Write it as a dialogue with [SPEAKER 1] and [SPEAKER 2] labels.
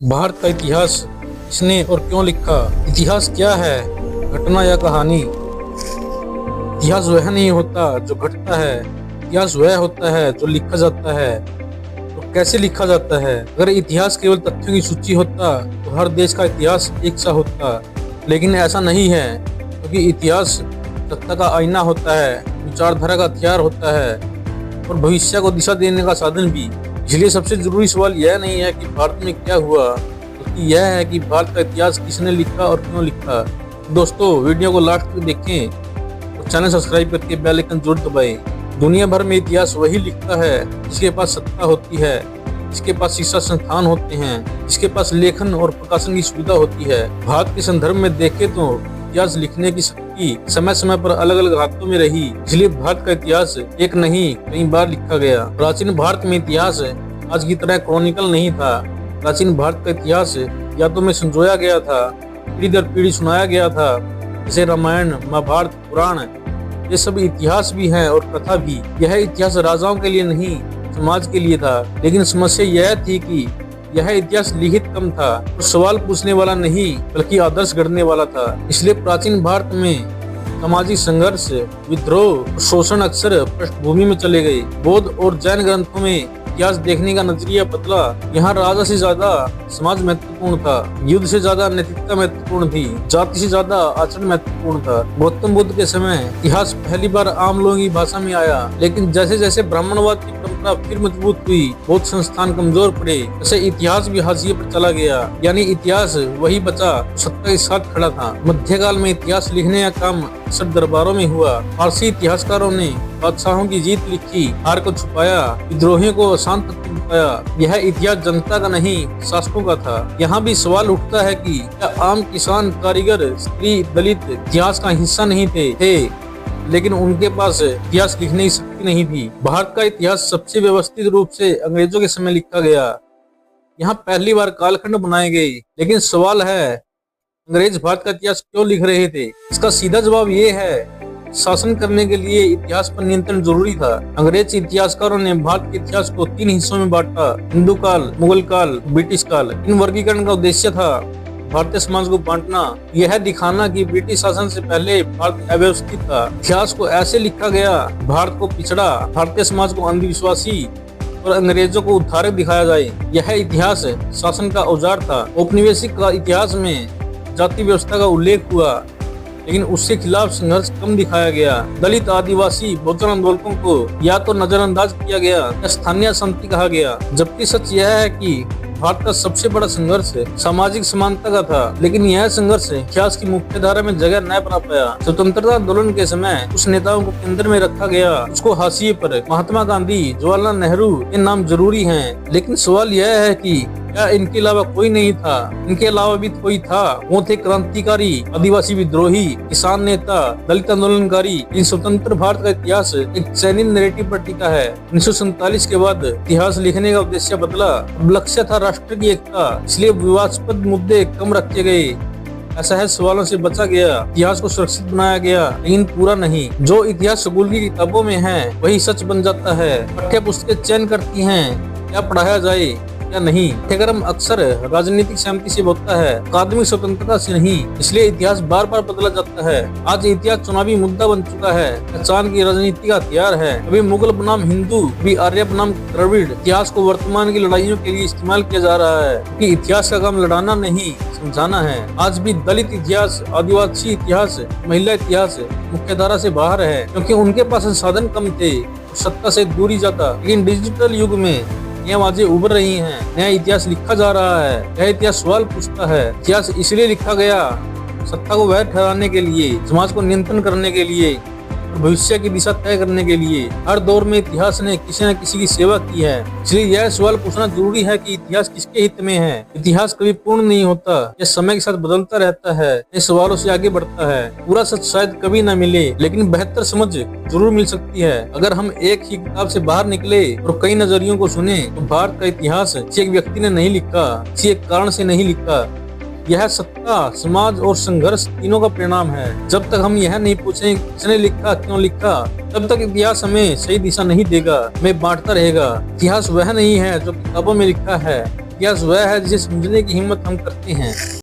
[SPEAKER 1] भारत का इतिहास किसने और क्यों लिखा? इतिहास क्या है, घटना या कहानी? इतिहास वह नहीं होता जो घटता है, इतिहास वह होता है जो लिखा जाता है। तो कैसे लिखा जाता है? अगर इतिहास केवल तथ्यों की सूची होता तो हर देश का इतिहास एक सा होता, लेकिन ऐसा नहीं है, क्योंकि इतिहास सत्ता का आईना होता है, विचारधारा का हथियार होता है और भविष्य को दिशा देने का साधन भी। इसलिए सबसे जरूरी सवाल यह नहीं है कि भारत में क्या हुआ, बल्कि यह है कि भारत का इतिहास किसने लिखा और क्यों लिखा। दोस्तों, वीडियो को लास्ट तक देखें और चैनल सब्सक्राइब करके बेल आइकन जरूर दबाएं। दुनिया भर में इतिहास वही लिखता है जिसके पास सत्ता होती है, जिसके पास शिक्षा संस्थान होते हैं, जिसके पास लेखन और प्रकाशन की सुविधा होती है। भारत के संदर्भ में देखें तो इतिहास लिखने की शक्ति समय समय पर अलग अलग हाथों में रही, इसलिए भारत का इतिहास एक नहीं कई बार लिखा गया। प्राचीन भारत में इतिहास आज की तरह क्रॉनिकल नहीं था। प्राचीन भारत का इतिहास यादों में संजोया गया था, पीढ़ी दर पीढ़ी सुनाया गया था। जैसे रामायण, महाभारत, पुराण, ये सब इतिहास भी हैं और कथा भी। यह इतिहास राजाओं के लिए नहीं, समाज के लिए था। लेकिन समस्या यह थी कि यह इतिहास लिखित कम था और सवाल पूछने वाला नहीं, बल्कि आदर्श गढ़ने वाला था। इसलिए प्राचीन भारत में सामाजिक संघर्ष, विद्रोह और शोषण अक्सर पृष्ठभूमि में चले गए। बौद्ध और जैन ग्रंथों में इतिहास देखने का नजरिया बदला। यहाँ राजा से ज्यादा समाज महत्वपूर्ण था, युद्ध से ज्यादा नैतिकता महत्वपूर्ण थी, जाति से ज्यादा आचरण महत्वपूर्ण था। गौतम बुद्ध के समय इतिहास पहली बार आम लोगों की भाषा में आया, लेकिन जैसे जैसे ब्राह्मणवाद की परंपरा फिर मजबूत हुई, बौद्ध संस्थान कमजोर पड़े, जैसे इतिहास भी हाशिए पर चला गया। यानी इतिहास वही बचा सत्ता के साथ खड़ा था। मध्यकाल में इतिहास लिखने का काम अक्सर दरबारों में हुआ। फारसी इतिहासकारों ने बादशाहों की जीत लिखी, हार को छुपाया, विद्रोहियों को शांत बताया। यह इतिहास जनता का नहीं, शासकों का था। यहाँ भी सवाल उठता है कि क्या आम किसान, कारीगर, स्त्री, दलित इतिहास का हिस्सा नहीं थे, लेकिन उनके पास इतिहास लिखने की शक्ति नहीं थी। भारत का इतिहास सबसे व्यवस्थित रूप से अंग्रेजों के समय लिखा गया। यहाँ पहली बार कालखंड बनाए गए। लेकिन सवाल है, अंग्रेज भारत का इतिहास क्यों लिख रहे थे? इसका सीधा जवाब ये है, शासन करने के लिए इतिहास पर नियंत्रण जरूरी था। अंग्रेज इतिहासकारों ने भारत के इतिहास को 3 हिस्सों में बांटा: हिंदू काल, मुगल काल, ब्रिटिश काल। इन वर्गीकरण का उद्देश्य था भारतीय समाज को बांटना, यह दिखाना कि ब्रिटिश शासन से पहले भारत अव्यवस्थित था। इतिहास को ऐसे लिखा गया, भारत को पिछड़ा, भारतीय समाज को अंधविश्वासी और अंग्रेजों को उद्धारक दिखाया जाए। यह इतिहास शासन का औजार था। औपनिवेशिक इतिहास में जाति व्यवस्था का उल्लेख हुआ, लेकिन उसके खिलाफ संघर्ष कम दिखाया गया। दलित, आदिवासी, बहुजन आंदोलकों को या तो नजरअंदाज किया गया या स्थानीय शांति कहा गया। जबकि सच यह है कि भारत का सबसे बड़ा संघर्ष सामाजिक समानता का था। लेकिन यह संघर्ष इतिहास की मुख्य धारा में जगह न बना पाया। स्वतंत्रता आंदोलन के समय कुछ नेताओं को केंद्र में रखा गया, उसको हाशिए पर। महात्मा गांधी, जवाहरलाल नेहरू, ये नाम जरूरी हैं, लेकिन सवाल यह है कि क्या इनके अलावा कोई नहीं था? इनके अलावा भी कोई था। वो थे क्रांतिकारी, आदिवासी विद्रोही, किसान नेता, दलित आंदोलनकारी। इन स्वतंत्र भारत का इतिहास एक चयनित नैरेटिव पर टिका है। 1947 के बाद इतिहास लिखने का उद्देश्य बदला। अब लक्ष्य था राष्ट्र की एकता, इसलिए विवादास्पद मुद्दे कम रखे गए, असहज सवालों से बचा गया, इतिहास को सुरक्षित बनाया गया, लेकिन पूरा नहीं। जो इतिहास स्कूल की किताबों में है वही सच बन जाता है। पाठ्य पुस्तकें चयन करती हैं क्या पढ़ाया जाए या नहीं। पाठ्यक्रम अक्सर राजनीतिक सहमति से होता है, अकादमिक स्वतंत्रता से नहीं। इसलिए इतिहास बार बार बदला जाता है। आज इतिहास चुनावी मुद्दा बन चुका है, पहचान की राजनीति का हथियार है। अभी मुगल बनाम हिंदू, अभी आर्य बनाम द्रविड़। इतिहास को वर्तमान की लड़ाइयों के लिए इस्तेमाल किया जा रहा है, क्योंकि इतिहास का काम लड़ाना नहीं, समझाना है। आज भी दलित इतिहास, आदिवासी इतिहास, महिला इतिहास मुख्य धारा से बाहर है, क्योंकि उनके पास संसाधन कम थे, सत्ता से दूरी ज्यादा। लेकिन डिजिटल युग में ये आवाजें उभर रही हैं, नया इतिहास लिखा जा रहा है। यह इतिहास सवाल पूछता है, इतिहास इसलिए लिखा गया सत्ता को वैध ठहराने के लिए, समाज को नियंत्रण करने के लिए, भविष्य की दिशा तय करने के लिए। हर दौर में इतिहास ने किसी न किसी की सेवा की है, इसलिए यह सवाल पूछना जरूरी है कि इतिहास किसके हित में है। इतिहास कभी पूर्ण नहीं होता, यह समय के साथ बदलता रहता है, यह सवालों से आगे बढ़ता है। पूरा सच शायद कभी न मिले, लेकिन बेहतर समझ जरूर मिल सकती है अगर हम एक ही किताब से बाहर निकले और कई नजरियों को सुने। तो भारत का इतिहास किसी एक व्यक्ति ने नहीं लिखा, किसी एक कारण से नहीं लिखा। यह सत्ता, समाज और संघर्ष तीनों का परिणाम है। जब तक हम यह नहीं पूछें किसने लिखा, क्यों लिखा, तब तक इतिहास हमें सही दिशा नहीं देगा, हमें बांटता रहेगा। इतिहास वह नहीं है जो किताबों में लिखा है, इतिहास वह है जिसे समझने की हिम्मत हम करते हैं।